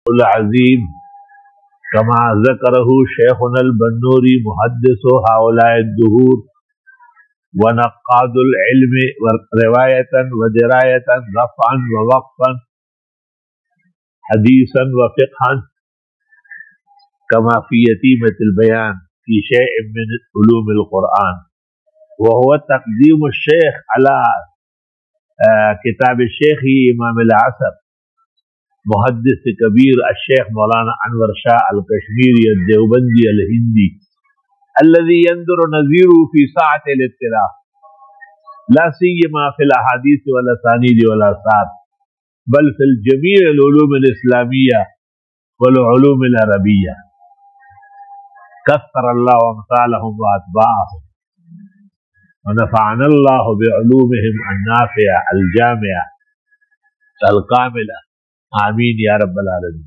العظیم کما ذکرہ شیخنا البنوری محدث ہؤلاء الدہور ونقاد العلم روایتا ودرایتا رفعا ووقفا حدیثا وفقہا کما فی یتیمۃ البیان فی شیء من علوم القرآن وهو تقدیم الشیخ علی کتاب الشیخ امام العصر محدث کبیر الشیخ مولانا انور شاہ الکشمیری الدیوبندی الہندی الذي يندر نظيره في ساعة الاطلاع لا سيما في الاحاديث والاسانيد والاثار بل في الجميع العلوم الاسلامية والعلوم العربية كثر الله امثالهم واتباعهم ونفعنا الله بعلومهم النافعة الجامعة الكاملة آمین یا رب العالمین۔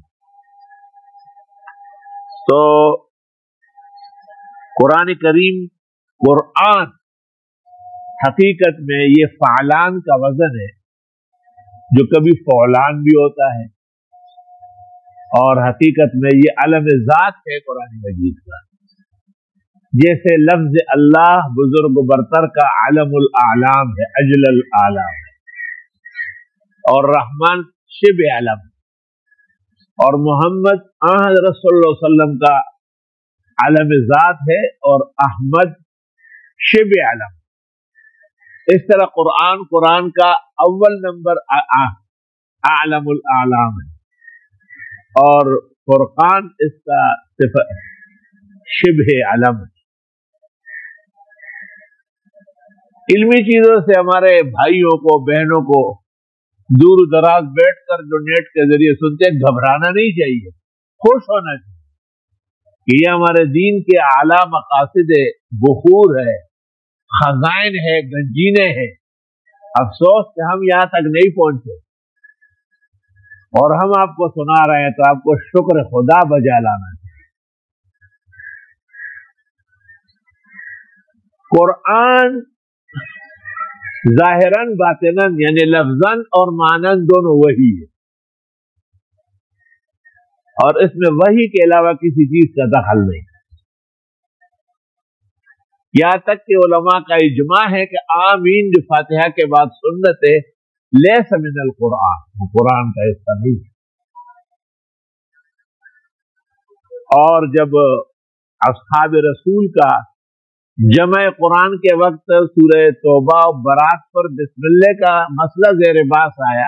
تو قرآن کریم قرآن حقیقت میں یہ فعلان کا وزن ہے، جو کبھی فعلان بھی ہوتا ہے، اور حقیقت میں یہ علم ذات ہے قرآن مجید کا، جیسے لفظ اللہ بزرگ برتر کا علم الاعلام ہے، اجل الاعلام ہے، اور رحمان شب علم، اور محمد حضرت صلی اللہ علیہ وسلم کا علم ذات ہے اور احمد شب علم۔ اس طرح قرآن کا اول نمبر اعلم الاعلام ہے، اور فرقان اس کا شبہ علم ہے۔ علمی چیزوں سے ہمارے بھائیوں کو بہنوں کو دور دراز بیٹھ کر جو نیٹ کے ذریعے سنتے ہیں، گھبرانا نہیں چاہیے، خوش ہونا چاہیے کہ یہ ہمارے دین کے اعلیٰ مقاصد بخور ہے، خزائن ہے، گنجینے ہیں۔ افسوس کہ ہم یہاں تک نہیں پہنچے اور ہم آپ کو سنا رہے ہیں، تو آپ کو شکر خدا بجا لانا چاہیے۔ قرآن ظاہراً باطناً یعنی لفظاً اور معناً دونوں وحی ہے، اور اس میں وحی کے علاوہ کسی چیز کا دخل نہیں۔ یہاں تک کہ علماء کا اجماع ہے کہ آمین جو فاتحہ کے بعد سنت ہے، لیس من القرآن، وہ قرآن کا حصہ نہیں ہے۔ اور جب اصحاب رسول کا جمع قرآن کے وقت سورہ توبہ و برات پر بسم اللہ کا مسئلہ زیر باس آیا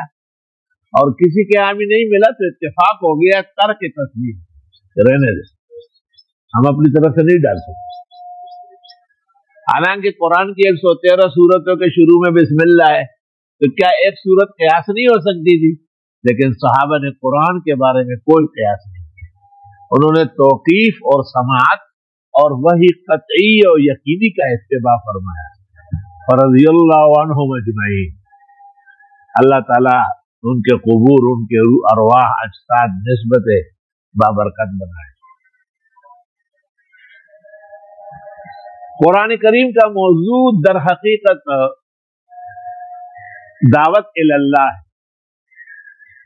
اور کسی کے آمین نہیں ملا، تو اتفاق ہو گیا ترک تسلیم، رہنے دے، ہم اپنی طرف سے نہیں ڈال سکتے۔ حالانکہ قرآن کی 113 سورتوں کے شروع میں بسم اللہ ہے، تو کیا ایک سورت قیاس نہیں ہو سکتی تھی؟ لیکن صحابہ نے قرآن کے بارے میں کوئی قیاس نہیں کیا، انہوں نے توقیف اور سماعت اور وہی قطعی اور یقینی کا اتباع فرمایا۔ رضی اللہ عنہم اجمعین، اللہ تعالیٰ ان کے قبور، ان کے ارواح اجساد نسبت بابرکت بنائے۔ قرآن کریم کا موضوع در حقیقت دعوت الی اللہ ہے،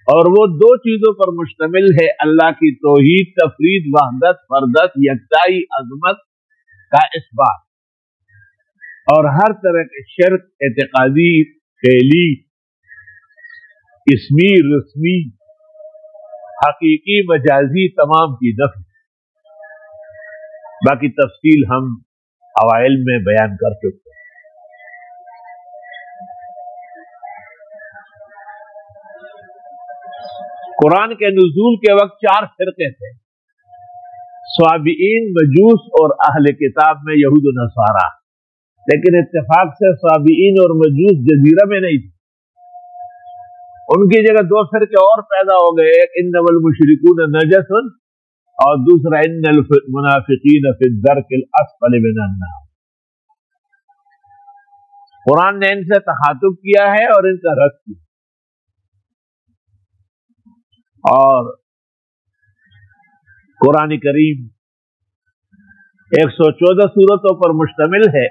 اور وہ دو چیزوں پر مشتمل ہے: اللہ کی توحید، تفرید، وحدت، فردت، یکتائی، عظمت کا اثبات، اور ہر طرح کے شرک اعتقادی، فعلی، اسمی، رسمی، حقیقی، مجازی، تمام کی نفی۔ باقی تفصیل ہم اوائل میں بیان کر چکے ہیں۔ قرآن کے نزول کے وقت 4 فرقے تھے: صابئین، مجوس اور اہل کتاب میں یہود و نصارہ۔ لیکن اتفاق سے صابئین اور مجوس جزیرہ میں نہیں تھے، ان کی جگہ 2 فرقے اور پیدا ہو گئے، ایک انما المشرکون نجس اور دوسرا ان المنافقین فی الدرک الاسفل من النار۔ قرآن نے ان سے تخاطب کیا ہے اور ان کا رد کیا، اور قرآن کریم 114 سورتوں پر مشتمل ہے۔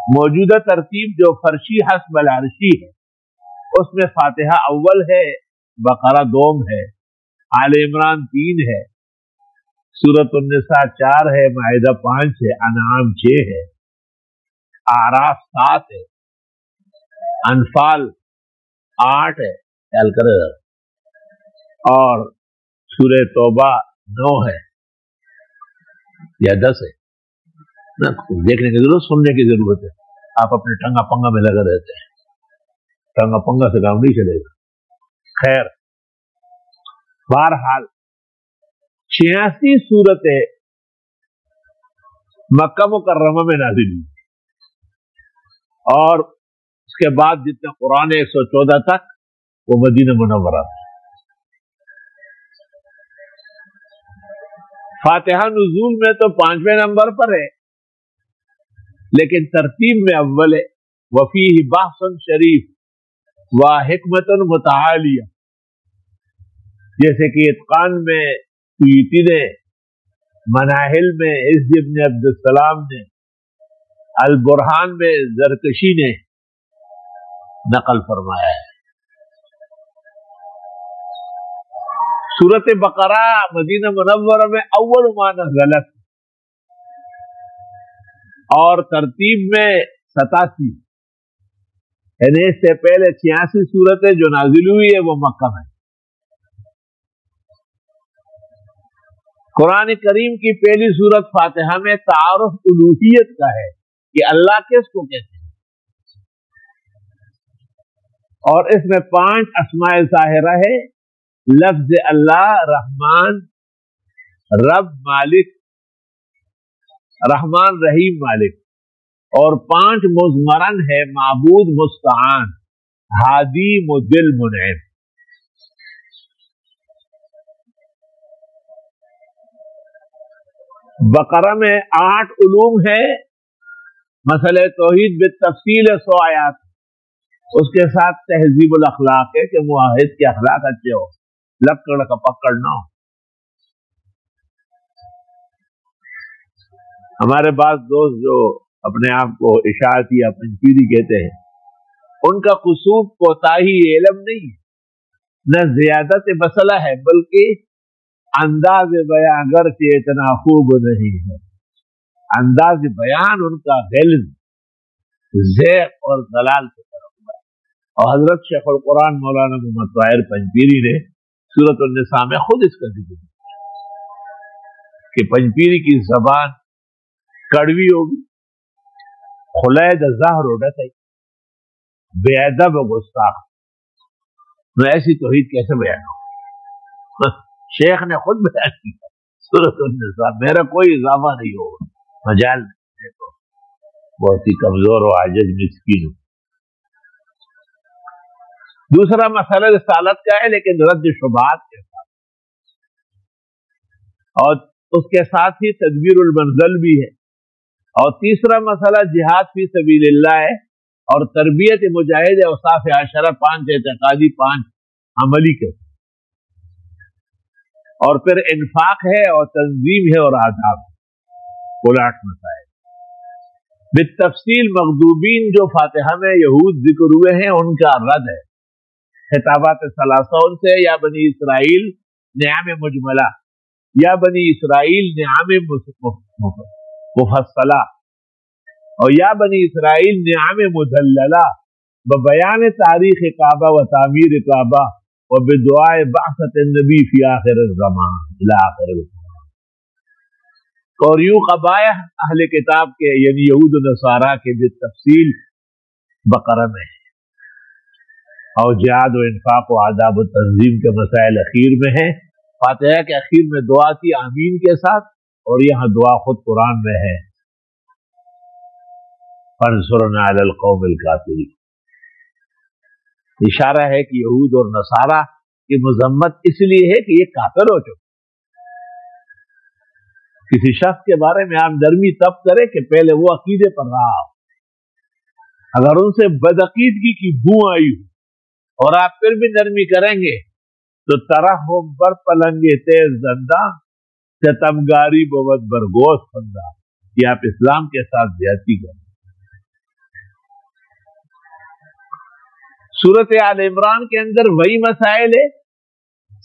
موجودہ ترتیب جو فرشی حسب العرشی ہے، اس میں فاتحہ اول ہے، بقرہ دوم ہے، آل عمران 3 ہے، سورۃ النساء 4 ہے، مائدہ 5 ہے، انعام 6 ہے، اعراف 7 ہے، انفال 8 ہے، خیال کرے گا، اور سورہ توبہ 9 ہے یا 10 ہے نا۔ دیکھنے کی ضرورت، سننے کی ضرورت ہے۔ آپ اپنے ٹنگا پنگا میں لگے رہتے ہیں، ٹنگا پنگا سے کام نہیں چلے گا۔ خیر، بہرحال 86 سورتیں مکہ مکرمہ میں نازل ہوئی، اور اس کے بعد جتنے قرآن 114 تک وہ مدینہ منورہ تھا۔ فاتحہ نزول میں تو 5ویں نمبر پر ہے، لیکن ترتیب میں اول ہے۔ وفیہ بحث شریف و حکمت متعالیہ، جیسے کہ اتقان میں سیوطی نے، مناہل میں عز بن عبد السلام نے، البرہان میں زرکشی نے نقل فرمایا ہے۔ سورۃ بقرہ مدینہ منورہ میں اول ما نزلت، اور ترتیب میں 87، یعنی اس سے پہلے 86 سورتیں جو نازل ہوئی ہے وہ مکہ میں۔ قرآن کریم کی پہلی سورت فاتحہ میں تعارف الوہیت کا ہے کہ اللہ کس کو کہتے ہیں، اور اس میں 5 اسماء ظاہرہ ہے، لفظ اللہ، رحمان، رب، مالک، رحمان، رحیم، مالک، اور 5 مضمرن ہے، معبود، مستعان، ہادی، مضل، منعم۔ بقرہ میں 8 علوم ہے، مسئلہ توحید بالتفصیل 100 آیات، اس کے ساتھ تہذیب الاخلاق ہے کہ موحد کے اخلاق اچھے ہو، لکڑ کا پکڑ نہ ہو۔ ہمارے بعض دوست جو اپنے آپ کو اشاعتی یا پنجیری کہتے ہیں، ان کا قصور کوتاہی علم نہیں ہے، نہ زیادت مسئلہ ہے، بلکہ انداز بیان اگرچہ اتنا خوب نہیں ہے۔ انداز بیان ان کا غلظ، ذیق اور دلال سے طرف ہوا ہے۔ اور حضرت شیخ القرآن مولانا محمد طاہر پنجپیری نے سورۃ النساء میں خود اس کا ذکر کیا کہ پنجپیری کی زبان کڑوی ہوگی، خلید زہر اڑت ہے، بے ادب و گستاخ، میں ایسی توحید کیسے بیان ہو؟ شیخ نے خود بیان کیا سورۃ النساء، میرا کوئی اضافہ نہیں ہوگا، مجال نہیں تو بہت ہی کمزور و عاجز مسکین ہوں۔ دوسرا مسئلہ رسالت کا ہے، لیکن رد شبہات کے ساتھ، اور اس کے ساتھ ہی تدبیر المنزل بھی ہے۔ اور تیسرا مسئلہ جہاد فی سبیل اللہ ہے، اور تربیت مجاہد اوصاف عشرہ، 5 اعتقادی، 5 عملی کے، اور پھر انفاق ہے اور تنظیم ہے اور آداب، کل 8 مسائل بالتفصیل۔ مغضوبین جو فاتحہ میں یہود ذکر ہوئے ہیں ان کا رد ہے، خطابات ثلاثہ ان سے، یا بنی اسرائیل نعم مجملہ، یا بنی اسرائیل نعم مفصلہ، اور یا بنی اسرائیل نعم مدللہ، ببیان تاریخ کعبہ و تعمیر کعبہ و بدعاء بعثت النبی فی آخر الزمان الی آخر الزمان۔ اور یوں قبائح اہل کتاب کے یعنی یہود و نصارہ کے بالتفصیل بقرہ میں ہے، اور جہاد و انفاق و آداب و تنظیم کے مسائل اخیر میں ہیں۔ فاتحہ کے اخیر میں دعا تھی آمین کے ساتھ، اور یہاں دعا خود قرآن میں ہے، فانصرنا علی القوم الکافرین۔ اشارہ ہے کہ یہود اور نصارہ کی مذمت اس لیے ہے کہ یہ کافر ہو چکے۔ کسی شخص کے بارے میں آپ نرمی تب کرے کہ پہلے وہ عقیدے پر رہا ہو، اگر ان سے بدعقیدگی کی بو آئی ہو اور آپ پھر بھی نرمی کریں گے تو ترحم بر پلنگے تیز دندہ، ستمگاری بود برگوش بندہ، یہ آپ اسلام کے ساتھ زیادتی کریں۔ سورۃ آل عمران کے اندر وہی مسائل ہے،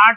8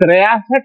63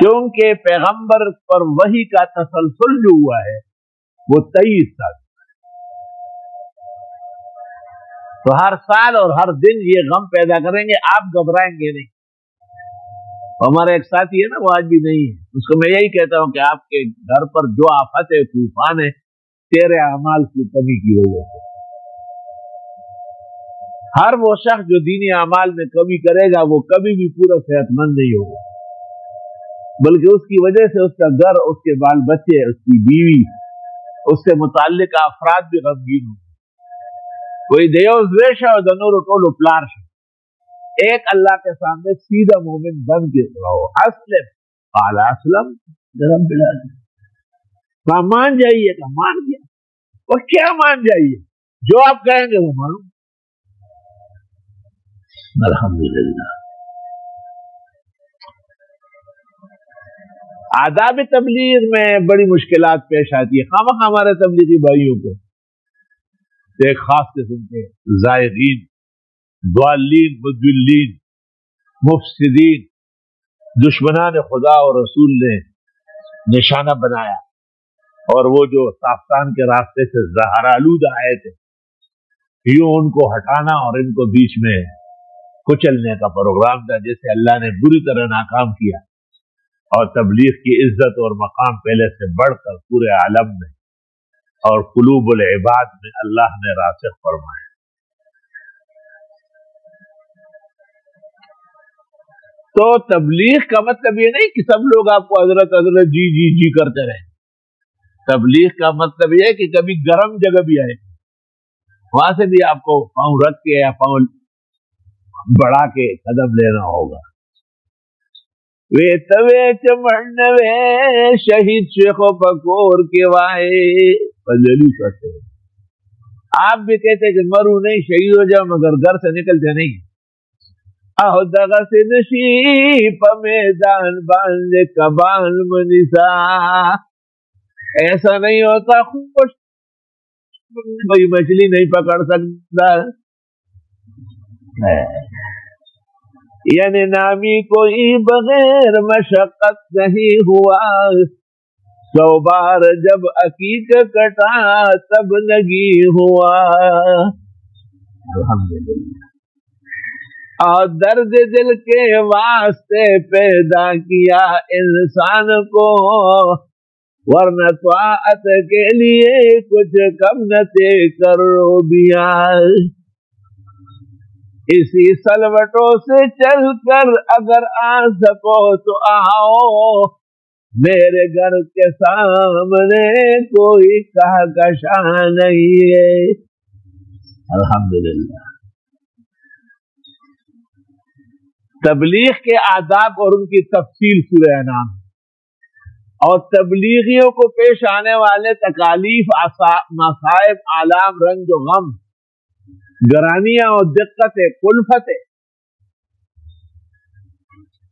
کیونکہ پیغمبر پر وحی کا تسلسل جو ہوا ہے وہ 23 سال، تو ہر سال اور ہر دن یہ غم پیدا کریں گے، آپ گھبرائیں گے نہیں۔ ہمارا ایک ساتھی ہے نا، وہ آج بھی نہیں ہے، اس کو میں یہی کہتا ہوں کہ آپ کے گھر پر جو آفت ہے، طوفان ہے، تیرے اعمال کی کمی کی وجہ سے۔ ہر وہ شخص جو دینی اعمال میں کمی کرے گا وہ کبھی بھی پورا صحت مند نہیں ہوگا، بلکہ اس کی وجہ سے اس کا گھر، اس کے بال بچے، اس کی بیوی، اس سے متعلق افراد بھی غمگین ہوں۔ کوئی دیوز ویشا اور دنور ٹولو پلارش، ایک اللہ کے سامنے سیدھا مومن بن کے رہو۔ اسلم قال اسلم رب العالمین، کہا مان جائیے، کہا مان گیا۔ اور کیا مان جائیے؟ جو آپ کہیں گے وہ مانو۔ الحمدللہ۔ آداب تبلیغ میں بڑی مشکلات پیش آتی ہے، خامخواہ ہمارے تبلیغی بھائیوں کو ایک خاص قسم کے زائغین، ضالین، مضلین، مفسدین، دشمنان خدا اور رسول نے نشانہ بنایا، اور وہ جو ساختان کے راستے سے زہر آلود آئے تھے، یوں ان کو ہٹانا اور ان کو بیچ میں کچلنے کا پروگرام تھا، جسے اللہ نے بری طرح ناکام کیا، اور تبلیغ کی عزت اور مقام پہلے سے بڑھ کر پورے عالم میں اور قلوب العباد میں اللہ نے راسخ فرمایا۔ تو تبلیغ کا مطلب یہ نہیں کہ سب لوگ آپ کو حضرت حضرت جی جی جی کرتے رہیں۔ تبلیغ کا مطلب یہ ہے کہ کبھی گرم جگہ بھی آئے، وہاں سے بھی آپ کو پاؤں رکھ کے یا پاؤں بڑھا کے قدم لینا ہوگا۔ وے توے چمڑ وے شہید شیخ و پکور کے وائے فضلی کرتے ہیں۔ آپ بھی کہتے کہ مرو نہیں، شہید ہو جاؤ، مگر گھر سے نکلتے نہیں۔ آہو دغا سے نشیپ میدان باندھ کبان منسا، ایسا نہیں ہوتا خوش کوئی مچھلی نہیں پکڑ سکتا، یعنی نامی کوئی بغیر مشقت نہیں ہوا، 100 بار جب عقیق کٹا تب لگی ہوا۔ الحمدللہ۔ اور درد دل کے واسطے پیدا کیا انسان کو، ورنہ طاعت کے لیے کچھ کم نہ تے کرو بیا۔ اسی سلوٹوں سے چل کر اگر آ سکو تو آؤ، میرے گھر کے سامنے کوئی کہکشاں نہیں ہے۔ الحمدللہ۔ تبلیغ کے آداب اور ان کی تفصیل سورہ انعام، اور تبلیغیوں کو پیش آنے والے تکالیف، مصائب، آلام، رنج و غم، گرانیاں اور دقتیں، کلفتیں،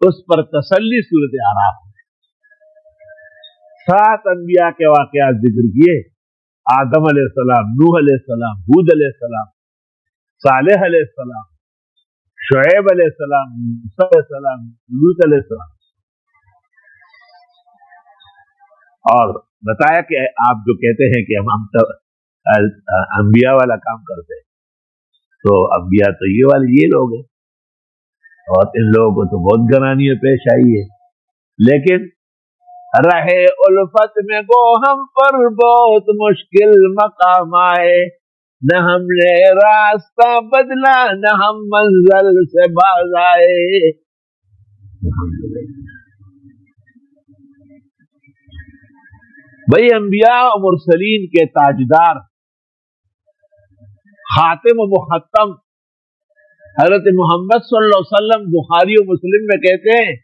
اس پر تسلی سورۃ اعراف میں 7 انبیاء کے واقعات ذکر کیے، آدم علیہ السلام، نوح علیہ السلام، ہود علیہ السلام، صالح علیہ السلام، شعیب علیہ السلام، موسیٰ علیہ السلام، لوط علیہ السلام، اور بتایا کہ آپ جو کہتے ہیں کہ ہم انبیاء والا کام کرتے ہیں، تو انبیاء تو یہ والے یہ لوگ ہیں، اور ان لوگوں کو تو بہت گرانیاں پیش آئی ہے، لیکن رہے الفت میں گو ہم پر بہت مشکل مقام آئے، نہ ہم نے راستہ بدلا نہ ہم منزل سے باز آئے۔ بھئی انبیاء و مرسلین کے تاجدار، خاتم و مختم حضرت محمد صلی اللہ علیہ وسلم بخاری و مسلم میں کہتے ہیں،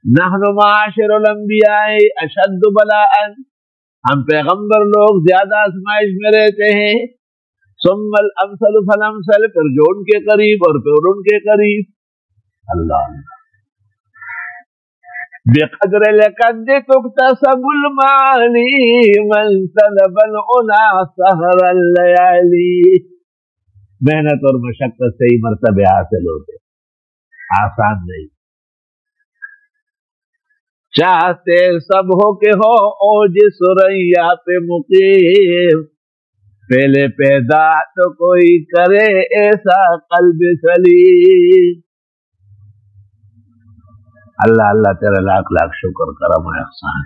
نحن معاشر الانبیاء اشد بلاء، ہم پیغمبر لوگ زیادہ آزمائش میں رہتے ہیں، ثم الامثل فالامثل، پھر جو ان کے قریب اور پھر ان کے قریب۔ اللہ بقدر لقد تکتسب المعالی من طلب العلا سہر اللیالی، محنت اور مشقت سے ہی مرتبے حاصل ہوتے، آسان نہیں۔ چاہتے سب ہو کہ ہو اوج سریا پہ مقیم، پہلے پیدا تو کوئی کرے ایسا قلب سلیم۔ اللہ اللہ تیرا لاکھ لاکھ شکر کرم و احسان۔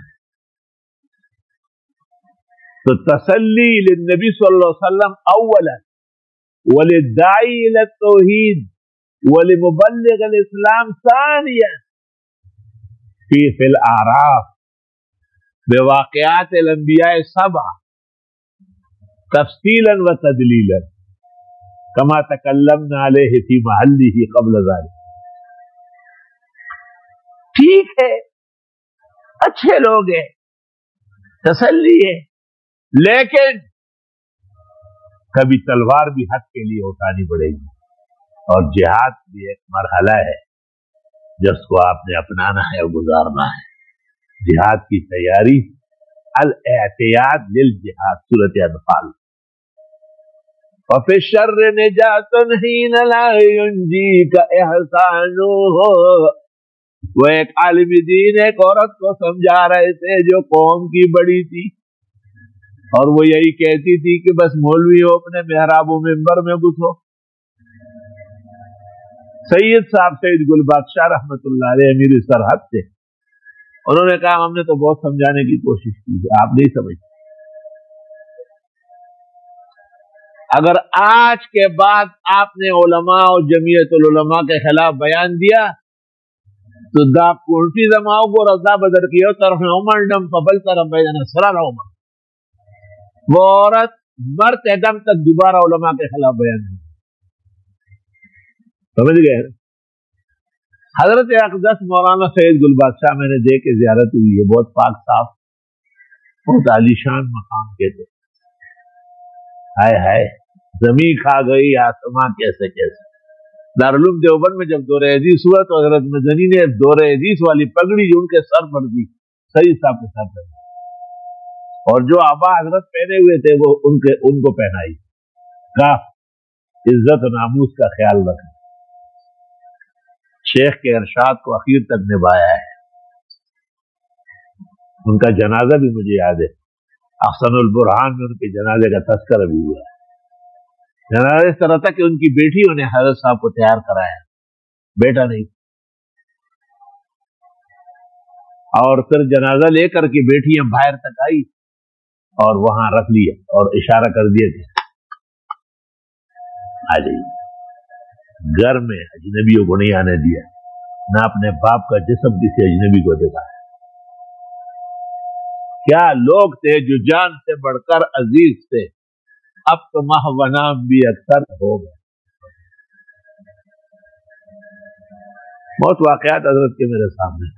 تو تسلی للنبی صلی اللہ علیہ وسلم اولا، وللداعی الى التوحید، ولمبلغ الاسلام ثانیا، فی الاعراف بواقعات الانبیاء السبع تفصیلا و تدلیلا کما تکلمنا علیہ فی محلہ قبل ذلک۔ ٹھیک ہے، اچھے لوگ ہیں، تسلی ہے، لیکن کبھی تلوار بھی حق کے لیے اٹھانی پڑے گی، اور جہاد بھی ایک مرحلہ ہے جس کو آپ نے اپنانا ہے اور گزارنا ہے۔ جہاد کی تیاری، الاعتیاد للجہاد، سورۃ انفال۔ وفی الشر نجات حین لا ینجیک احسانہ، وہ ایک عالم دین ایک عورت کو سمجھا رہے تھے جو قوم کی بڑی تھی، اور وہ یہی کہتی تھی کہ بس مولوی ہو اپنے محراب و منبر میں گھسو۔ سید صاحب سید گل بادشاہ رحمت اللہ علیہ امیر سرحد تھے، انہوں نے کہا ہم نے تو بہت سمجھانے کی کوشش کی ہے، آپ نہیں سمجھتے۔ اگر آج کے بعد آپ نے علماء اور جمعیت العلماء کے خلاف بیان دیا تو دا پورٹی زماؤ کو رضا بدر کیو طرف عمر ڈم پبل طرف بیان سرا عمر، وہ عورت مرتے دم تک دوبارہ علماء کے خلاف بیان دی۔ سمجھ گئے؟ حضرت اقدس مولانا سید گل بادشاہ میں نے دیکھ کے زیارت ہوئی ہے، بہت پاک صاف، بہت عالیشان مقام کے تھے۔ ہائے ہائے، زمین کھا گئی آسمان کیسے کیسے۔ دارالعلوم دیوبند میں جب دور حدیث ہوا تو حضرت مدنی نے دور حدیث والی پگڑی جو ان کے سر پر دی، سید صاحب کے سر پر دی، اور جو آبا حضرت پہنے ہوئے تھے وہ ان کو پہنائی۔ کہا عزت و ناموس کا خیال رکھنا۔ شیخ کے ارشاد کو اخیر تک نبھایا ہے۔ ان کا جنازہ بھی مجھے یاد ہے، احسن البرہان میں ان کے جنازے کا تذکرہ بھی ہوا ہے۔ جنازہ اس طرح تھا کہ ان کی بیٹیوں نے حضرت صاحب کو تیار کرایا، بیٹا نہیں، اور پھر جنازہ لے کر کے بیٹیاں باہر تک آئی اور وہاں رکھ لیا اور اشارہ کر دیا کہ آ جائیے۔ گھر میں اجنبیوں کو نہیں آنے دیا، نہ اپنے باپ کا جسم کسی اجنبی کو دیکھا۔ کیا لوگ تھے جو جان سے بڑھ کر عزیز تھے، اب تو محو نام بھی اکثر ہو گئے۔ بہت واقعات حضرت کے میرے سامنے۔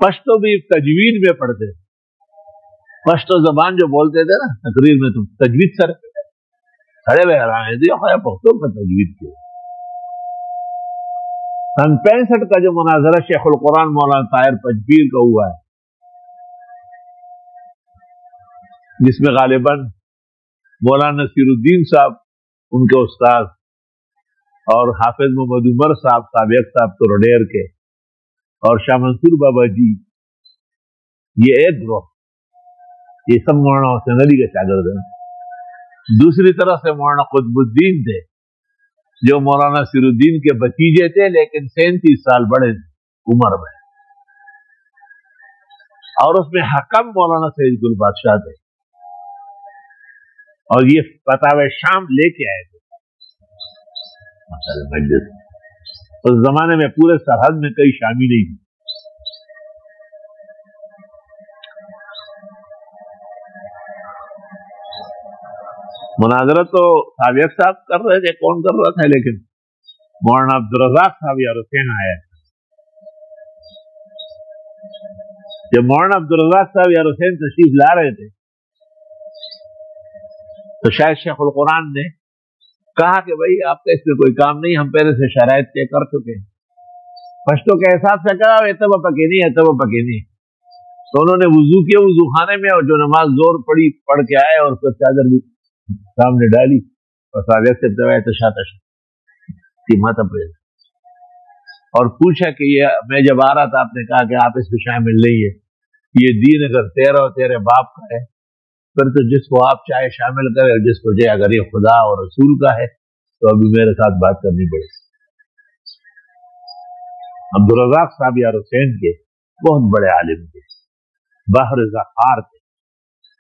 پشتو بھی تجوید میں پڑھتے، پشتو زبان جو بولتے تھے نا تقریر میں، تم تجوید سر کھڑے ہوئے حیران دیا خواہ پختوں کا تجوید کیوں۔ سن 65 کا جو مناظرہ شیخ القرآن مولانا طاہر پنجپیر کا ہوا ہے، جس میں غالباً مولانا نصیر الدین صاحب ان کے استاد اور حافظ محمد عمر صاحب سابق صاحب تو رڈیر کے اور شاہ منصور بابا جی، یہ ایک گروہ، یہ سب مولانا حسین علی کے شاگرد ہیں۔ دوسری طرف سے مولانا قطب الدین تھے جو مولانا نصیر الدین کے بھتیجے تھے، لیکن 37 سال بڑے عمر میں، اور اس میں حکم مولانا سید گل بادشاہ تھے، اور یہ فتاوی شام لے کے آئے تھے۔ اس زمانے میں پورے سرحد میں کئی شامی نہیں تھی۔ مناظرہ تو سابق صاحب کر رہے تھے، کون کر رہا تھا، لیکن مولانا عبدالرزاق صاحب یا حسین آئے۔ جب مولانا عبدالرزاق صاحب یا حسین تشریف لا رہے تھے تو شاید شیخ القرآن نے کہا کہ بھائی آپ کا اس میں کوئی کام نہیں، ہم پہلے سے شرائط طے کر چکے ہیں۔ پشتوں کے حساب سے کہا ایتبا پکے نہیں، ایتبا پکے نہیں۔ تو انہوں نے وضو کیا وضو خانے میں، اور جو نماز زور پڑھ کے آئے اور پھر چادر بھی سامنے ڈالی اور سابق سے دعائے تشا تیمہ تب اور پوچھا کہ یہ میں جب آ رہا تھا آپ نے کہا کہ آپ اس میں شامل نہیں ہے، یہ دین اگر تیرا اور تیرے باپ کا ہے پھر تو جس کو آپ چاہے شامل کرے، اور جس کو جائے، اگر یہ خدا اور رسول کا ہے تو ابھی میرے ساتھ بات کرنی پڑے گی۔ عبدالرزاق صاحب یار حسین کے بہت بڑے عالم تھے، بحر ذخار تھے،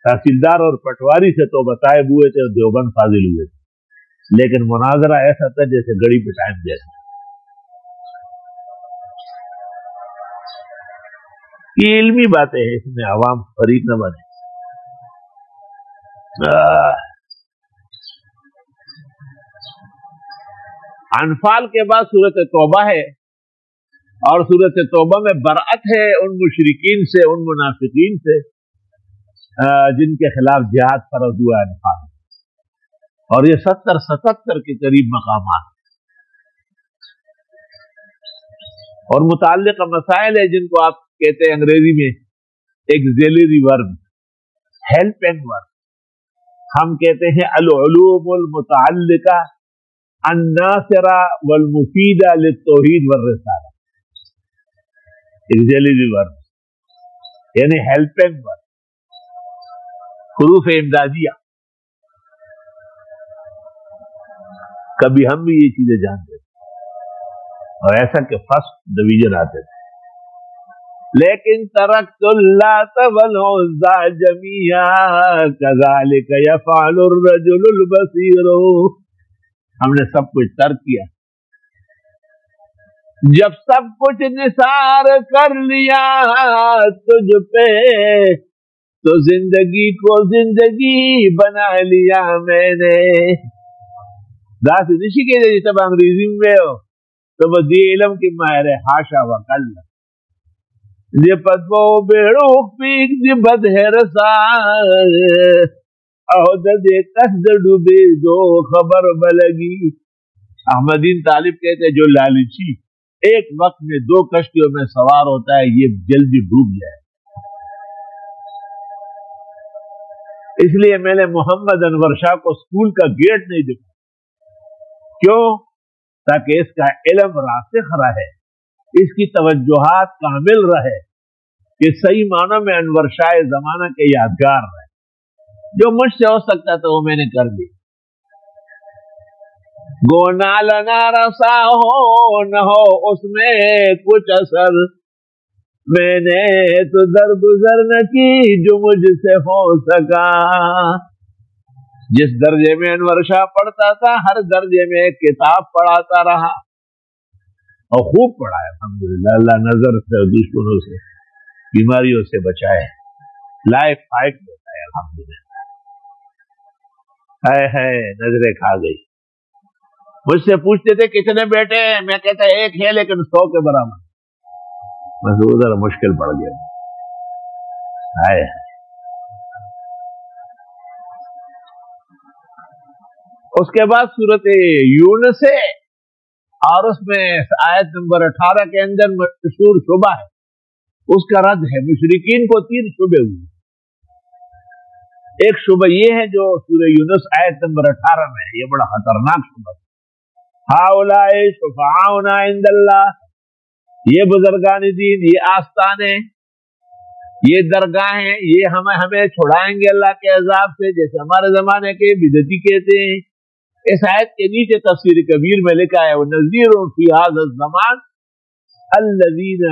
تحصیلدار اور پٹواری سے تو بتائے ہوئے تھے، دیوبند فاضل ہوئے تھے، لیکن مناظرہ ایسا تھا جیسے گڑی پہ ٹائم جیسا۔ یہ علمی باتیں ہیں، اس میں عوام فریق نہ بنے۔ انفال کے بعد سورۃ توبہ ہے، اور سورۃ توبہ میں برأت ہے ان مشرکین سے، ان منافقین سے جن کے خلاف جہاد فرض ہوا انفال، اور یہ 77 کے قریب مقامات اور متعلقہ مسائل ہے جن کو آپ کہتے ہیں انگریزی میں ایگزیلری ورب، ہیلپنگ ورب، ہم کہتے ہیں العلوم المتعلقہ الناصرہ والمفیدہ للتوحید والرسالہ، ایگزیلری ورب یعنی ہیلپنگ ورب، حروف امدادیہ۔ کبھی ہم بھی یہ چیزیں جانتے تھے، اور ایسا کہ فرسٹ ڈویژن آتے تھے، لیکن ترکت اللات والعزى جميعا كذلك يفعل الرجل البصير، ہم نے سب کچھ ترک کیا، جب سب کچھ نثار کر لیا تجھ پہ تو زندگی کو زندگی بنا لیا میں نے۔ ذات نشی کے لیے سب انگریزی میں ہو تو وہ دی علم کی ماہر حاشا وکل یہ پدو بیڑو پیک دی بدہر سار عہدد قصد ڈوبے دو خبر بلگی۔ احمدین طالب کہتے جو لالچی ایک وقت میں 2 کشتیوں میں سوار ہوتا ہے یہ جلدی ڈوب جائے۔ اس لیے میں نے محمد انور شاہ کو اسکول کا گیٹ نہیں دکھا، کیوں؟ تاکہ اس کا علم راسخ رہے، اس کی توجہات کامل رہے، کہ صحیح معنوں میں انور شاہ زمانہ کے یادگار رہے۔ جو مجھ سے ہو سکتا تھا وہ میں نے کر دی، گو نالنا رسا ہو نہ ہو اس میں کچھ اثر، میں نے تو درگزر نہ کی جو مجھ سے ہو سکا۔ جس درجے میں انور شاہ پڑھتا تھا ہر درجے میں ایک کتاب پڑھاتا رہا، اور خوب پڑھا ہے الحمدللہ۔ اللہ نظر سے، دشمنوں سے، بیماریوں سے بچائے، لائف فائٹ دیتا ہے الحمدللہ۔ ہے نظریں کھا گئی۔ مجھ سے پوچھتے تھے کتنے بیٹے ہیں، میں کہتا 1 ہے لیکن 100 کے برابر، بس ادھر مشکل پڑ گیا۔ ہے اس کے بعد سورۃ یونس ہے، اور اس میں آیت نمبر 18 کے اندر مشہور شبہ ہے، اس کا رد ہے۔ مشرکین کو 3 شبہ ہوئے، ایک شبہ یہ ہے جو سورہ یونس آیت نمبر 18 میں ہے، یہ بڑا خطرناک شبہ ہے۔ ہؤلاء شفعاؤنا عند اللہ، یہ بزرگان دین، یہ آستانے، یہ درگاہیں، یہ ہمیں چھڑائیں گے اللہ کے عذاب سے، جیسے ہمارے زمانے کے بدعتی کہتے ہیں۔ اس آیت کے نیچے تفسیر کبیر میں لکھا ہے وَنَذِيرٌ فِي هَذَا الزَّمَانِ الَّذِينَ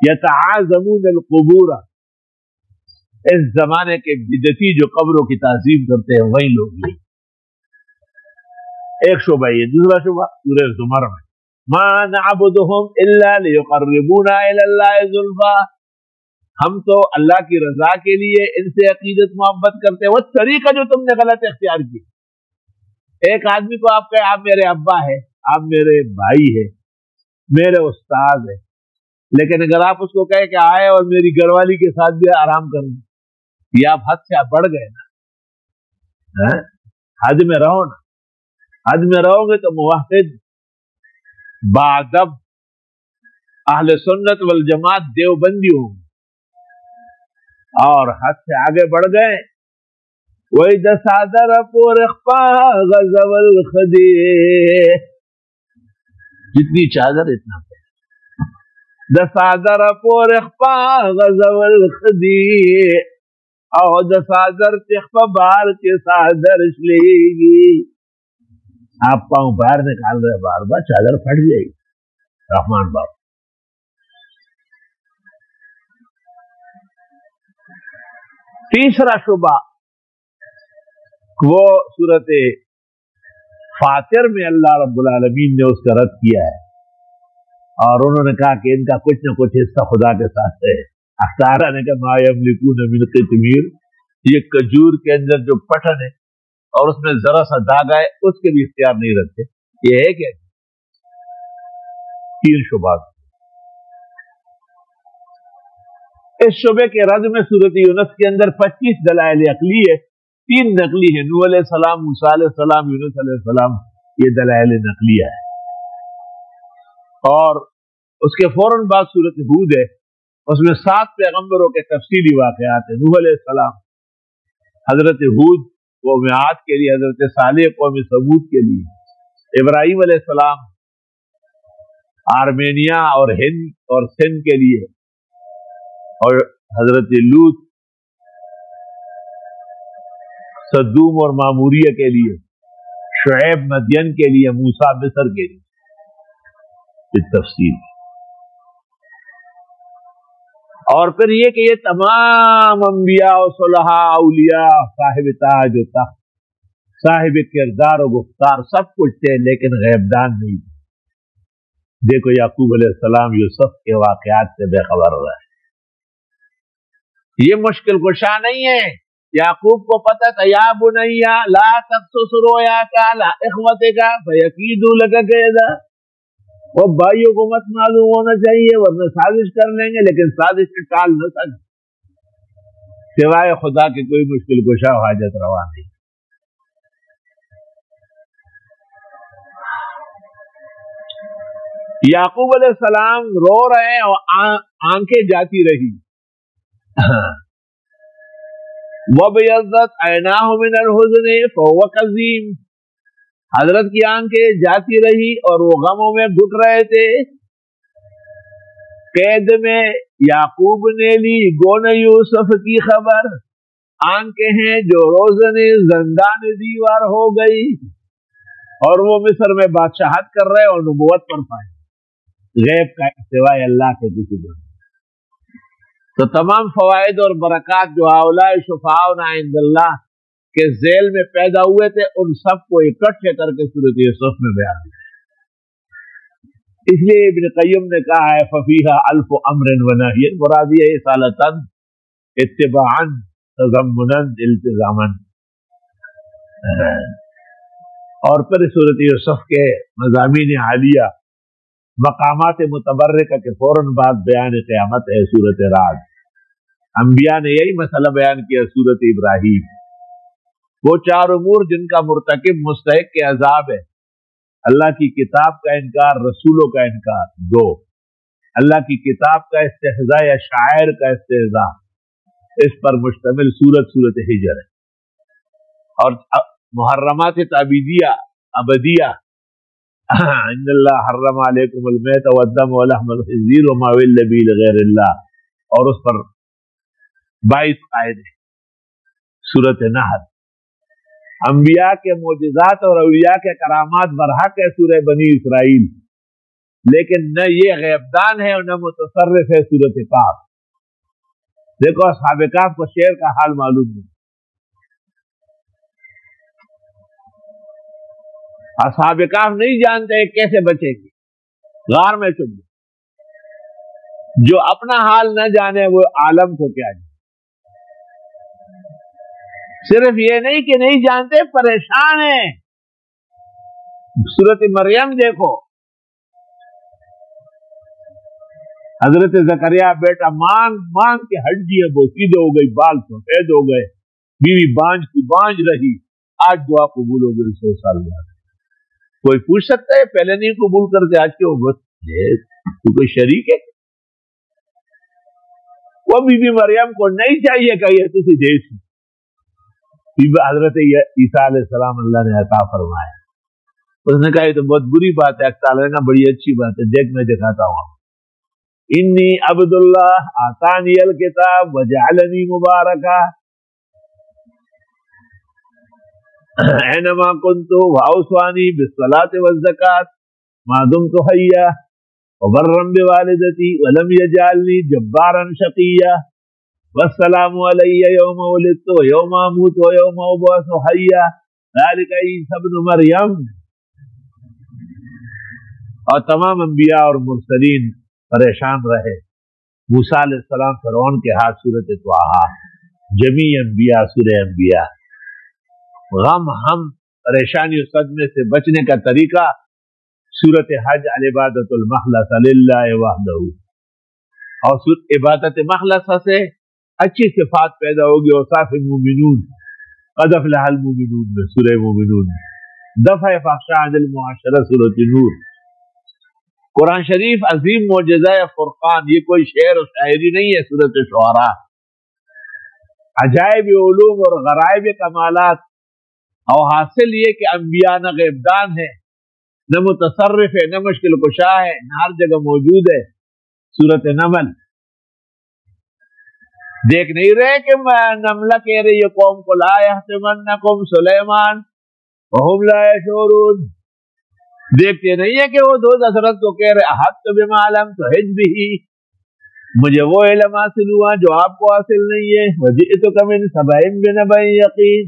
يَتَعَاظَمُونَ الْقُبُورَ، اس زمانے کے بدعتی جو قبروں کی تعظیم کرتے ہیں وہی لوگ ہیں۔ ایک شعبہ یہ، دوسرا شعبہ سورہ زمر میں مَا نَعْبُدُهُمْ إِلَّا لِيُقَرِّبُونَا إِلَى اللَّهِ زُلْفَىٰ، ہم تو اللہ کی رضا کے لیے ان سے عقیدت محبت کرتے ہیں۔ وہ طریقہ جو تم نے غلط اختیار کیا، ایک آدمی کو آپ کہے آپ میرے ابا ہے، آپ میرے بھائی ہے، میرے استاد ہے، لیکن اگر آپ اس کو کہے کہ آئے اور میری گھر والی کے ساتھ بھی آرام کریں، یہ آپ حد سے بڑھ گئے نا۔ حد میں رہو نا، حد میں رہو گے تو موحد بادب اہل سنت والجماعت دیوبندی ہوں گے، اور حد سے آگے بڑھ گئے وَإِذَا صَادَرَ فُرِخْفَا غَزَوَ الْخَدِيعِ، جتنی چادر اتنا پہ د صادر پور اخپا غزول خدی او د صادر تخپا بار کے صادر شلیگی. آپ پاؤں باہر نکال رہے بار بار چادر پھٹ جائے گی. رحمان باپ. تیسرا شبہ وہ صورت فاطر میں اللہ رب العالمین نے اس کا رد کیا ہے اور انہوں نے کہا کہ ان کا کچھ نہ کچھ حصہ خدا کے ساتھ ہے. اختارہ نے کہا ما یملکون من قطمیر، یہ کھجور کے اندر جو پٹھن ہے اور اس میں ذرا سا داغا ہے اس کے بھی اختیار نہیں رکھتے. یہ ہے کہ تین شبہ. اس شبے کے رد میں سورۃ یونس کے اندر 25 دلائل عقلی ہے، 3 نقلی ہے. نوح علیہ السلام، موسیٰ علیہ السلام، یونس علیہ السلام، یہ دلائل نقلیہ ہے. اور اس کے فوراً بعد سورۃ ہود ہے، اس میں 7 پیغمبروں کے تفصیلی واقعات ہیں. نوح علیہ السلام، حضرت ہود قوم عاد کے لیے، حضرت صالح قوم ثمود کے لیے، ابراہیم علیہ السلام آرمینیا اور ہند اور سندھ کے لیے، اور حضرت لوط صدوم اور معموریہ کے لیے، شعیب مدین کے لیے، موسیٰ مصر کے لیے. تفصیل. اور پھر یہ کہ یہ تمام انبیاء و صلحاء، اولیاء، صاحب تاج و تخت، صاحب کردار و گفتار سب کچھ تھے لیکن غیب دان نہیں. دیکھو یعقوب علیہ السلام یوسف کے واقعات سے بے خبر رہا ہے. یہ مشکل کشا نہیں ہے. یعقوب کو پتہ تھا یا بنیا لا تقصص رؤیاک علی اخوتک فیکیدوا لک کیدا. وہ بھائیوں کو مت معلوم ہونا چاہیے ورنہ سازش کر لیں گے، لیکن سازش سے ٹال نہ سکے. سوائے خدا کے کوئی مشکل کشا حاجت روا نہیں. یعقوب علیہ السلام رو رہے ہیں اور آنکھیں جاتی رہی. وَبَيَضَّتْ عَيْنَاهُ مِنَ الْحُزْنِ فَهُوَ كَظِيمٌ. حضرت کی آنکھیں جاتی رہی اور وہ غموں میں گھٹ رہے تھے. قید میں یعقوب نے لی گون یوسف کی خبر، آنکھیں ہیں جو روزن زندان دیوار ہو گئی. اور وہ مصر میں بادشاہت کر رہے اور نبوت پر پائے. غیب کا سوائے اللہ کے کسی کو. تو تمام فوائد اور برکات جو ہؤلاء شفعاؤنا عند اللہ کے ذیل میں پیدا ہوئے تھے ان سب کو اکٹھے کر کے سورۃ یوسف میں بیان کیا. اس لیے ابن قیم نے کہا ہے ففیہا الف امر و نہی، مراد یہ اصالۃ، اتباعا، تضمنا، التزاما. اور پھر سورۃ یوسف کے مضامین عالیہ، مقامات متبرکہ کے فوراً بعد بیان قیامت ہے سورۃ رعد. انبیاء نے یہی مسئلہ بیان کیا. سورۃ ابراہیم، وہ 4 امور جن کا مرتکب مستحق کے عذاب ہے: اللہ کی کتاب کا انکار، رسولوں کا انکار. 2، اللہ کی کتاب کا استہزاء یا شاعر کا استہزاء، اس پر مشتمل سورۃ ہجر ہے. اور محرمات تعبیدیہ ابدیہ، ان اللہ حرم علیکم المیت والدم ولحم الخنزیر وما اہل به لغیر اللہ، اور اس پر 22 قاعدے. سورۃ نحل، انبیاء کے معجزات اور اولیاء کے کرامات برحق ہے سورہ بنی اسرائیل، لیکن نہ یہ غیبدان ہے اور نہ متصرف ہے سورۃ کہف. دیکھو اصحاب کہف کو شیر کا حال معلوم نہیں. اصحاب کہف نہیں جانتے کیسے بچے گی، غار میں چپ گئے. جو اپنا حال نہ جانے وہ عالم کو کیا جانے. صرف یہ نہیں کہ نہیں جانتے، پریشان ہیں. سورۃ مریم دیکھو، حضرت زکریا بیٹا مانگ مانگ کے ہڈیاں بوسیدہ ہو گئی، بال سفید ہو گئے، بیوی بانج کی بانج رہی. آج دعا قبول ہو گئی 100 سال بعد. کوئی پوچھ سکتا ہے پہلے نہیں قبول کرتے آج کے عمر تو کوئی شریک ہے؟ وہ بی بی مریم کو نہیں چاہیے کہ یہ تسی دیش حضرت عیسیٰ علیہ السلام اللہ نے عطا فرمایا. اس نے کہا یہ تو بہت بری بات ہے. تعالیٰ نے کہا بڑی اچھی بات ہے, دیکھ میں دکھاتا ہوں. انی عبداللہ آتانی الکتاب وجعلنی مبارکا اینما کنت واوصانی بالصلاۃ والزکاۃ ما دمت حیا وبرا بوالدتی ولم یجعلنی جبارا شقیا والسلام علی یوم ولدت ویوم اموت ویوم ابعث حیا ذلک عیسی ابن مریم. اور تمام انبیاء اور مرسلین پریشان رہے. موسیٰ علیہ السلام فرعون کے ہاتھ سورۃ طٰہٰ, جمیع انبیاء سورہ انبیاء. غم ہم پریشانی و صدمے سے بچنے کا طریقہ سورۃ حج العبادۃ المخلصہ للہ وحدہ. اور عبادت مخلصہ سے اچھی صفات پیدا ہوگی. اوصاف المومنون قد افلح المومنون میں سورہ مومنون, دفع فحشاء عن المعاشرہ سورۃ نور. قرآن شریف عظیم معجزہ فرقان, یہ کوئی شعر و شاعری نہیں ہے. سورۃ شعراء عجائب علوم اور غرائب کمالات. اور حاصل یہ کہ انبیاء نہ غیبدان ہے, نہ متصرف ہے, نہ مشکل کشا ہے, نہ ہر جگہ موجود ہے. سورۃ نمل دیکھ نہیں رہے کہ نملہ کہہ رہی ہے قوم کو لا یحتمنکم سلیمان وہم لا یشعرون. دیکھتے نہیں ہے کہ وہ دو حضرت کو کہہ رہے احط بما علمت حجبہ, مجھے وہ علم حاصل ہوا جو آپ کو حاصل نہیں ہے. وجئتک من سبأ بنبأ یقین,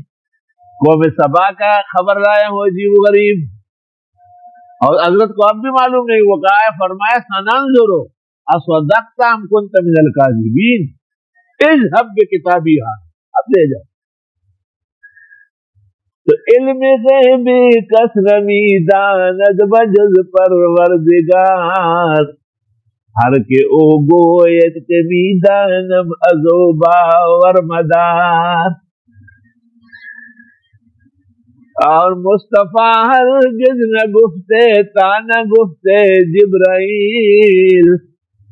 قوم سبا کا خبر لایا ہوں عجیب و غریب. اور حضرت کو اب بھی معلوم نہیں. وہ کہا ہے, فرمایا سننظر اصدقت ام کنت من الکاذبین اذهب بکتابی ہاں, اب لے جاؤ. تو علم غیبی کسرمی داند بجز پروردگار, ہر کے او گویت کے می دانم ازو باور مدار. اور مصطفیٰ ہرگز نہ گفتے تا نہ گفتے جبرائیل,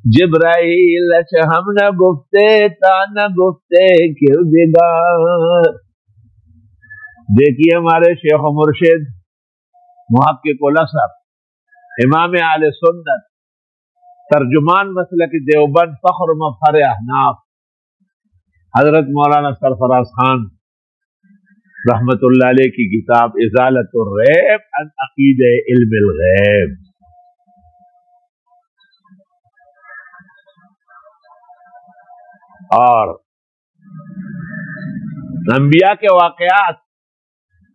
جبرائیل اچھا ہم نہ گفتے تا نہ گفتے کردگار. دیکھیے ہمارے شیخ و مرشد محقق صاحب, امام اہل سنت, ترجمان مسلک دیوبند, فخر مفخر احناف, حضرت مولانا سرفراز خان رحمت اللہ علیہ کی کتاب ازالۃ الریب عن عقیدہ علم الغیب. اور انبیاء کے واقعات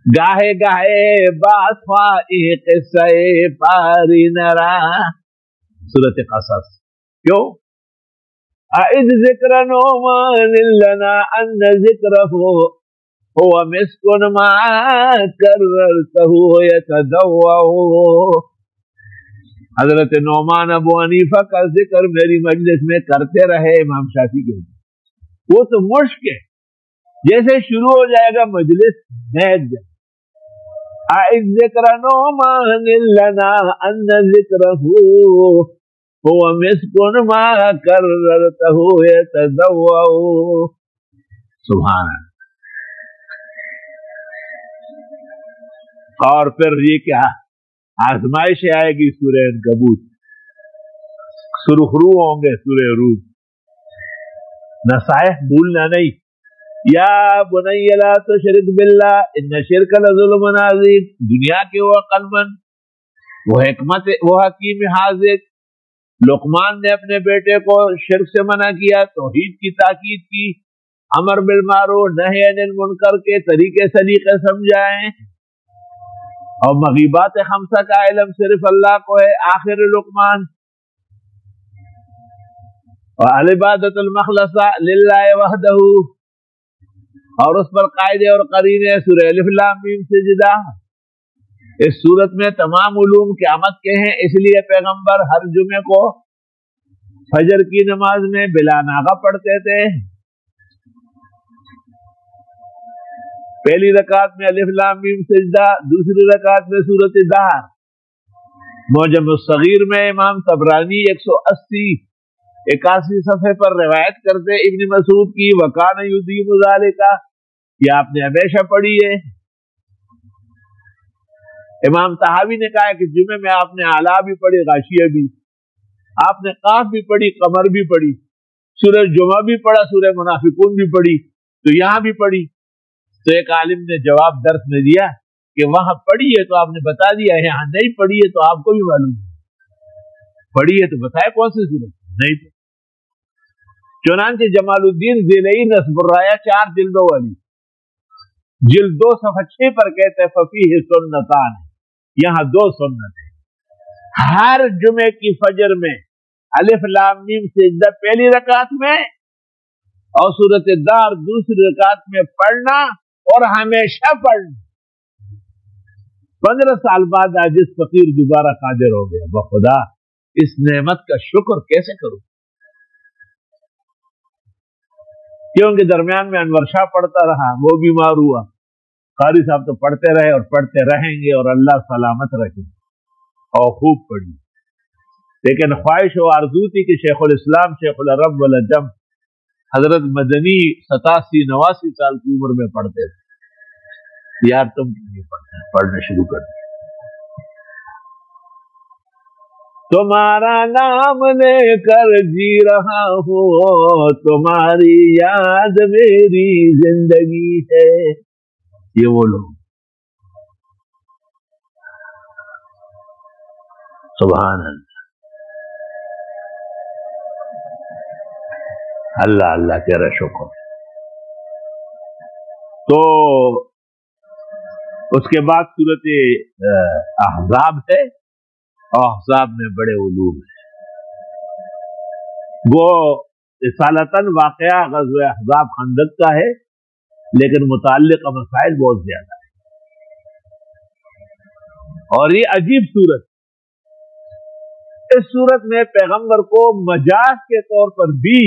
گاہے گاہے باسفائی قصہ پاری نرا. سورۃ قصص کیوں اذ ذکر نعمان لنا ان ذکرہ هو مسکن ما کررته یتدوع. حضرت نعمان ابو حنیفہ کا ذکر میری مجلس میں کرتے رہے. امام شافعی کے وہ تو مشک ہے, جیسے شروع ہو جائے گا مجلس بیٹھ جائے. اذ ذکر نعمان لنا ان ذکرہ هو مسکن ما کررته یتدوع. سبحان اللہ. اور پھر یہ کیا آزمائش آئے گی سورہ عنکبوت, سرخرو ہوں گے سورہ روم. نصائح بھولنا نہیں. یا بنی لا تشرک باللہ ان شرک لظلم عظیم. دنیا کے وہ عقل مند, وہ حکمت, وہ حکیم حاذق. لقمان نے اپنے بیٹے کو شرک سے منع کیا, توحید کی تاکید کی, امر بالمعروف نہی عن المنکر کے طریقے سلیقے سمجھائیں. اور مغیبات خمسہ کا علم صرف اللہ کو ہے. آخر لقمان العبادۃ المخلصہ للہ وحدہ, اور اس پر قاعدے اور قرینے سورہ الف لام میم سجدہ. اس صورت میں تمام علوم قیامت کے ہیں, اس لیے پیغمبر ہر جمعے کو فجر کی نماز میں بلا ناغہ پڑھتے تھے. پہلی رکعت میں الف لام میم سجدہ, دوسری رکعت میں سورۃ دہر. معجم الصغیر میں امام طبرانی 180-81 صفحے پر روایت کرتے ابن مسعود کی, وکان یدیم ذالک, یہ آپ نے ہمیشہ پڑھی ہے. امام طحاوی نے کہا کہ جمعے میں آپ نے اعلیٰ بھی پڑھی، غاشیہ بھی، آپ نے قاف بھی پڑھی، قمر بھی پڑھی، سورہ جمعہ بھی پڑھا، سورہ منافقون بھی پڑھی، تو یہاں بھی پڑھی۔ تو ایک عالم نے جواب درس میں دیا کہ وہاں پڑھی ہے تو آپ نے بتا دیا، یہاں نہیں پڑھی ہے تو آپ کو بھی معلوم ہے، پڑھی ہے تو بتائے کون سی سورت نہیں پڑھی۔ چنانچہ جمال الدین ذیلئی نصب الرایا 4 جلدوں والی جلد 2 صفحہ 6 پر کہتے ہیں ففیہ سنتان، یہاں 2 سنت ہے۔ ہر جمعے کی فجر میں الف لام میم سجدہ پہلی رکعت میں اور سورۃ الدار دوسری رکعت میں پڑھنا، اور ہمیشہ پڑھنا۔ 15 سال بعد عاجز فقیر دوبارہ قادر ہو گیا، بخدا اس نعمت کا شکر کیسے کروں؟ کیونکہ درمیان میں انور شاہ پڑھتا رہا، وہ بیمار ہوا، قاری صاحب تو پڑھتے رہے اور پڑھتے رہیں گے، اور اللہ سلامت رکھے، اور خوب پڑھی۔ لیکن خواہش و آرزو تھی کہ شیخ الاسلام شیخ العرب والعجم حضرت مدنی 87-89 سال کی عمر میں پڑھتے تھے، یار تم کیوں نہیں پڑھتے؟ پڑھنا شروع کر دیں۔ تمہارا نام لے کر جی رہا ہوں، تمہاری یاد میری زندگی ہے، یہ وہ لوگ، سبحان اللہ، اللہ اللہ تیرا شکر۔ تو اس کے بعد سورت احزاب ہے، اور احزاب میں بڑے علوم ہیں۔ وہ رسالتاً واقعہ غزوہ احزاب خندق کا ہے، لیکن متعلقہ مسائل بہت زیادہ ہیں، اور یہ عجیب صورت، اس صورت میں پیغمبر کو مجاز کے طور پر بھی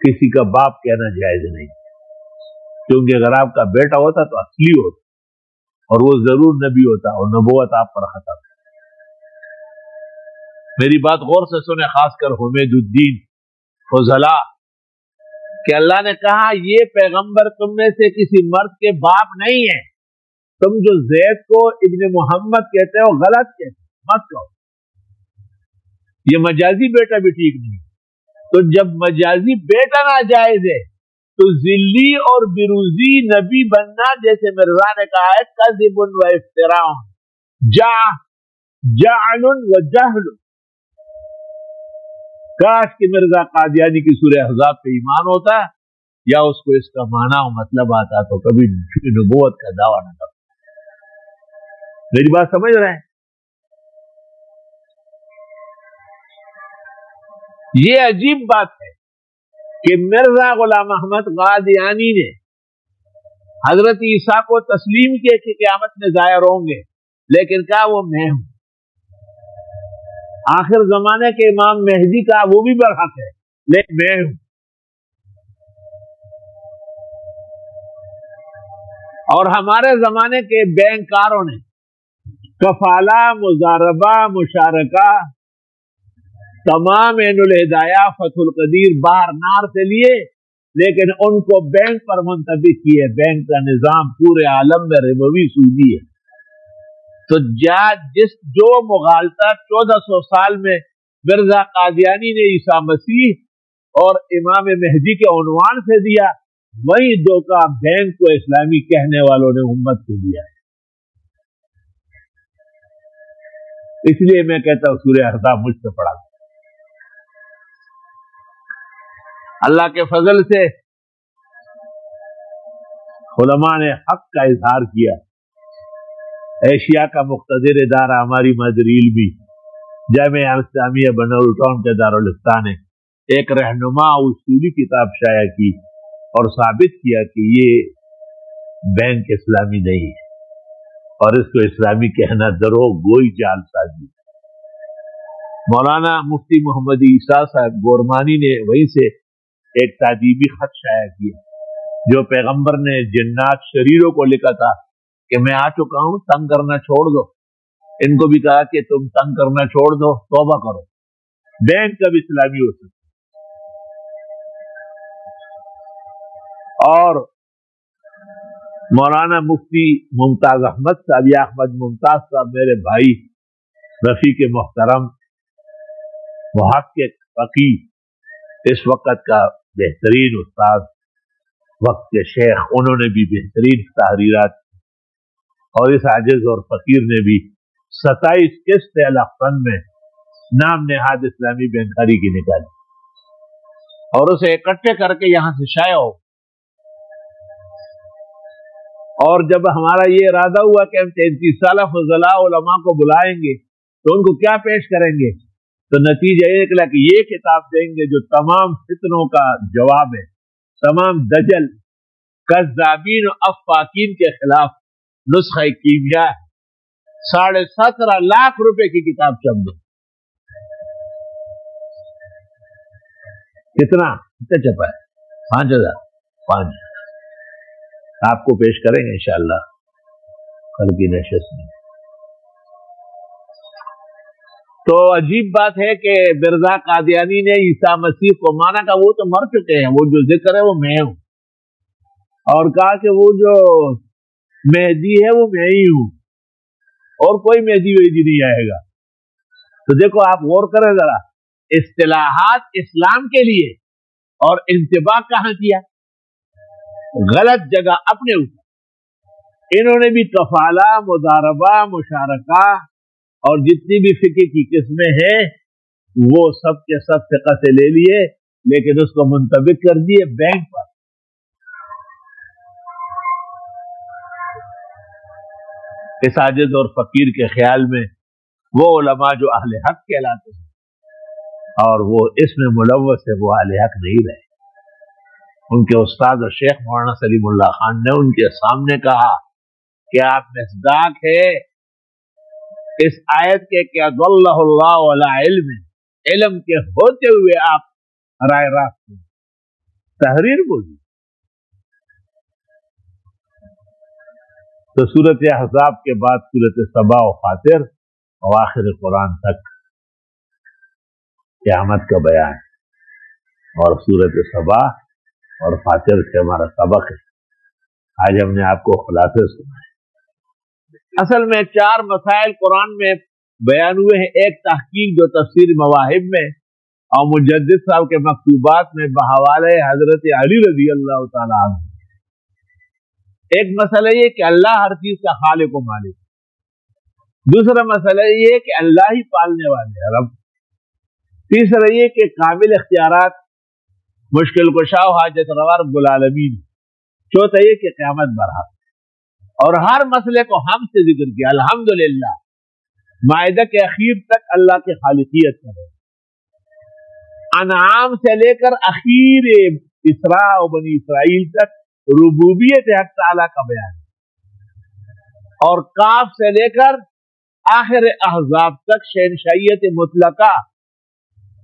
کسی کا باپ کہنا جائز نہیں، کیونکہ اگر آپ کا بیٹا ہوتا تو اصلی ہوتا، اور وہ ضرور نبی ہوتا، اور نبوت آپ پر ختم ہے۔ میری بات غور سے سنیں، خاص کر حمید الدین فضلا، کہ اللہ نے کہا یہ پیغمبر تم میں سے کسی مرد کے باپ نہیں ہے، تم جو زید کو ابن محمد کہتے ہو غلط کہتے ہو، مت کہو، یہ مجازی بیٹا بھی ٹھیک نہیں۔ تو جب مجازی بیٹا ناجائز ہے تو ذلی اور بروزی نبی بننا، جیسے مرزا نے کہا ہے کذب و افتراء، جعل و جہل۔ کاش کہ مرزا قادیانی کی سورہ احزاب پہ ایمان ہوتا، یا اس کو اس کا معنی و مطلب آتا، تو کبھی نبوت کا دعویٰ نہ کرتا۔ میری بات سمجھ رہے ہیں؟ یہ عجیب بات ہے کہ مرزا غلام احمد قادیانی نے حضرت عیسیٰ کو تسلیم کیا کہ قیامت میں ظاہر ہوں گے، لیکن کہا وہ میں ہوں۔ آخر زمانے کے امام مہدی کا وہ بھی برحق ہے، لیکن میں ہوں۔ اور ہمارے زمانے کے بینکاروں نے کفالہ، مزاربہ، مشارکہ، تمام عین الہدایہ، فتح القدیر، باہر نار سے لیے، لیکن ان کو بینک پر منتبہ کیے۔ بینک کا نظام پورے عالم میں ربوی سودی ہے۔ تو جو مغالطہ 1400 سال میں مرزا قادیانی نے عیسیٰ مسیح اور امام مہدی کے عنوان سے دیا، وہی دھوکہ بینک کو اسلامی کہنے والوں نے امت کو دیا ہے۔ اس لیے میں کہتا ہوں سورہ احزاب مجھ سے پڑھا۔ اللہ کے فضل سے علماء نے حق کا اظہار کیا۔ ایشیا کا مقتدر ادارہ ہماری مدر علمی جامعہ اسلامیہ بنور ٹاؤن کے دارالفتہ نے ایک رہنما اصولی کتاب شائع کی اور ثابت کیا کہ یہ بینک اسلامی نہیں ہے، اور اس کو اسلامی کہنا دروغ گوئی جعل سازی۔ مولانا مفتی محمد عیسیٰ صاحب گورمانی نے وہیں سے ایک تادیبی خط شائع کیا جو پیغمبر نے جنات شریروں کو لکھا تھا کہ میں آ چکا ہوں، تنگ کرنا چھوڑ دو۔ ان کو بھی کہا کہ تم تنگ کرنا چھوڑ دو، توبہ کرو۔ بینک کب اسلامی ہو سکتا؟ اور مولانا مفتی ممتاز احمد صاحب یا احمد ممتاز صاحب میرے بھائی رفیق محترم محقق فقیہ اس وقت کا بہترین استاد وقت کے شیخ، انہوں نے بھی بہترین تحریرات اور اس عاجز اور فقیر نے بھی 27 قسط الافن میں نام نہاد اسلامی بینکاری کی نکالی اور اسے اکٹھے کر کے یہاں سے شائع ہو. اور جب ہمارا یہ ارادہ ہوا کہ ہم 33 سالہ فضلاء علماء کو بلائیں گے تو ان کو کیا پیش کریں گے، تو نتیجہ یہ نکلا کہ یہ کتاب دیں گے جو تمام فتنوں کا جواب ہے، تمام دجل کذابین و افاکین کے خلاف نسخہ کیمیا ہے. 17.5 لاکھ روپے کی کتاب چاپ دو. کتنا چھپا ہے؟ 5,000. 5 آپ کو پیش کریں گے انشاءاللہ کل کی نشست میں. تو عجیب بات ہے کہ مرزا قادیانی نے عیسیٰ مسیح کو مانا کہ وہ تو مر چکے ہیں، وہ جو ذکر ہے وہ میں ہوں، اور کہا کہ وہ جو مہدی ہے وہ میں ہی ہوں اور کوئی مہدی وہدی نہیں آئے گا. تو دیکھو آپ غور کریں ذرا، اصطلاحات اسلام کے لیے اور انتباہ کہاں کیا؟ غلط جگہ اپنے اوپر. انہوں نے بھی کفالہ، مضاربہ، مشارکہ اور جتنی بھی فقہ کی قسمیں ہیں وہ سب کے سب فقہ سے لے لیے، لیکن اس کو منطبق کر دیے بینک پر. اس عاجز اور فقیر کے خیال میں وہ علماء جو اہل حق کہلاتے ہیں اور وہ اس میں ملوث ہے وہ اہل حق نہیں رہے. ان کے استاد اور شیخ مولانا سلیم اللہ خان نے ان کے سامنے کہا کہ آپ مصداق ہے اس آیت کے کہ اضلہ اللہ علی علم، علم کے ہوتے ہوئے آپ رائے راست تحریر بولی. تو سورت احزاب کے بعد سورت سبا و فاطر اور آخر قرآن تک قیامت کا بیان، اور سورت سبا اور فاطر سے ہمارا سبق ہے. آج ہم نے آپ کو خلاصے سنا ہے. اصل میں 4 مسائل قرآن میں بیان ہوئے ہیں. ایک تحقیق جو تفسیر مواہب میں اور مجدد صاحب کے مکتوبات میں بحوالہ حضرت علی رضی اللہ تعالیٰ عنہ. ایک مسئلہ یہ کہ اللہ ہر چیز کا خالق و مالک. دوسرا مسئلہ یہ کہ اللہ ہی پالنے والے رب. تیسرا یہ کہ کامل اختیارات، مشکل کشا و حاجت روا رب العالمین. چوتھا یہ کہ قیامت برحق. اور ہر مسئلے کو ہم سے ذکر کیا الحمدللہ. مائدہ کے اخیر تک اللہ کی خالقیت کرے، انعام سے لے کر اخیر اسراء و بنی اسرائیل تک ربوبیت حق تعالیٰ کا بیان، اور کاف سے لے کر آخر احزاب تک شہنشائیت مطلقہ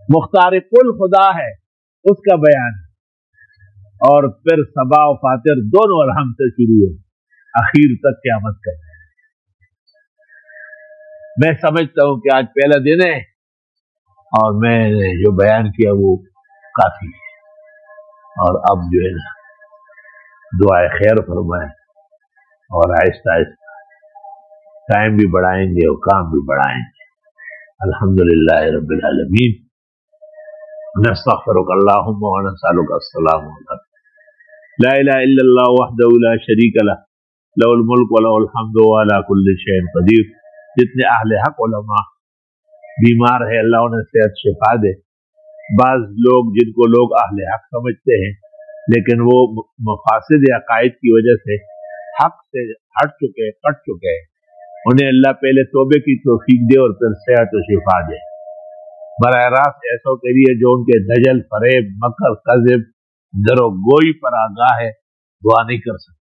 مختار کل خدا ہے اس کا بیان. اور پھر سبا و فاطر دونوں الحم سے شروع ہے، اخیر تک قیامت کا. میں سمجھتا ہوں کہ آج پہلا دن ہے اور میں نے جو بیان کیا وہ کافی ہے. اور اب جو ہے نا دعائے خیر فرمائیں اور آہستہ آہستہ ٹائم بھی بڑھائیں گے اور کام بھی بڑھائیں گے. الحمدللہ رب العالمین. نستغفرک اللہم و نسألک السلام علیکم. لا الہ الا اللہ وحدہ لا شریک لہ لہ الملک و لہ الحمد و علی کل شیء قدیر. جتنے اہل حق علماء بیمار ہے اللہ انہیں صحت شفا دے. بعض لوگ جن کو لوگ اہل حق سمجھتے ہیں لیکن وہ مفاسد عقائد کی وجہ سے حق سے ہٹ چکے کٹ چکے ہیں، انہیں اللہ پہلے توبے کی توفیق دے اور پھر صحت و شفا دے. براہ راست ایسوں کے لیے جو ان کے دجل، فریب، مکر، کذب، درو گوئی پر آگاہ ہے دعا نہیں کر سکتے.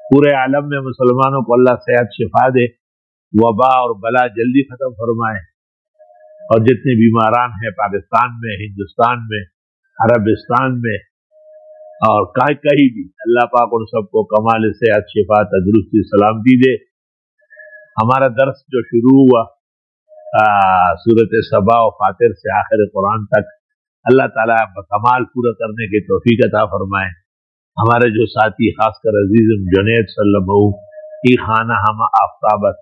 پورے عالم میں مسلمانوں کو اللہ صحت شفا دے، وبا اور بلا جلدی ختم فرمائے، اور جتنے بیماران ہیں پاکستان میں، ہندوستان میں، عربستان میں اور کہیں بھی، اللہ پاک ان سب کو کمال صحت، شفا، تندرستی، سلامتی دے. ہمارا درس جو شروع ہوا سورت سبا و فاطر سے آخر قرآن تک، اللہ تعالیٰ کمال پورا کرنے کی توفیق عطا فرمائے. ہمارے جو ساتھی خاص کر عزیزم جنید سلمہ کی خانہ ہم آفتابت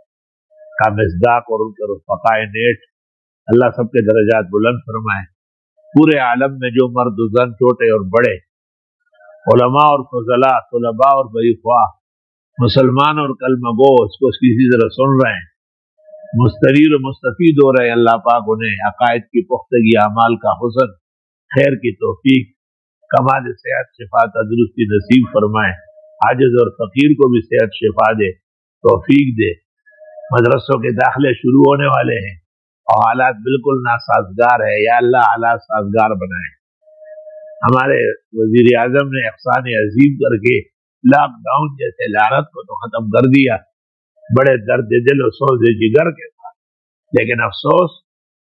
کا مصداق اور ان کے رفقاء نیٹ، اللہ سب کے درجات بلند فرمائے۔ پورے عالم میں جو مرد و زن، چھوٹے اور بڑے، علماء اور فضلاء، طلباء اور بریخواہ، مسلمان اور کلمہ گو اس کو کسی طرح سن رہے ہیں، مستریر و مستفید ہو رہے ہیں، اللہ پاک انہیں عقائد کی پختگی، اعمال کا حسن، خیر کی توفیق، کمال صحت، شفا، تندرستی نصیب فرمائے۔ عاجز اور فقیر کو بھی صحت شفا دے، توفیق دے۔ مدرسوں کے داخلے شروع ہونے والے ہیں اور حالات بالکل ناسازگار ہے، یا اللہ حالات سازگار بنائے۔ ہمارے وزیر اعظم نے احسان عظیم کر کے لاک ڈاؤن جیسے لعنت کو تو ختم کر دیا، بڑے درد دل و سوز جگر کے ساتھ، لیکن افسوس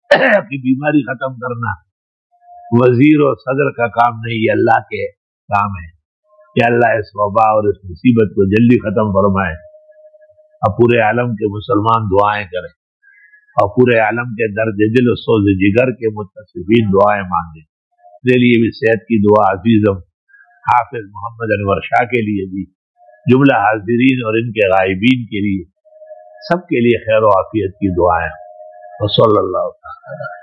کہ بیماری ختم کرنا وزیر و صدر کا کام نہیں، یہ اللہ کے کام ہے۔ کہ اللہ اس وبا اور اس مصیبت کو جلدی ختم فرمائے، اور پورے عالم کے مسلمان دعائیں کریں، اور پورے عالم کے درد دل و سوز جگر کے متصفین دعائیں مانگیں۔ میرے لیے بھی صحت کی دعا عزیزم حافظ محمد انور شاہ کے لیے بھی، جملہ حاضرین اور ان کے غائبین کے لیے، سب کے لیے خیر و عافیت کی دعائیں۔ وصلی اللہ تعالی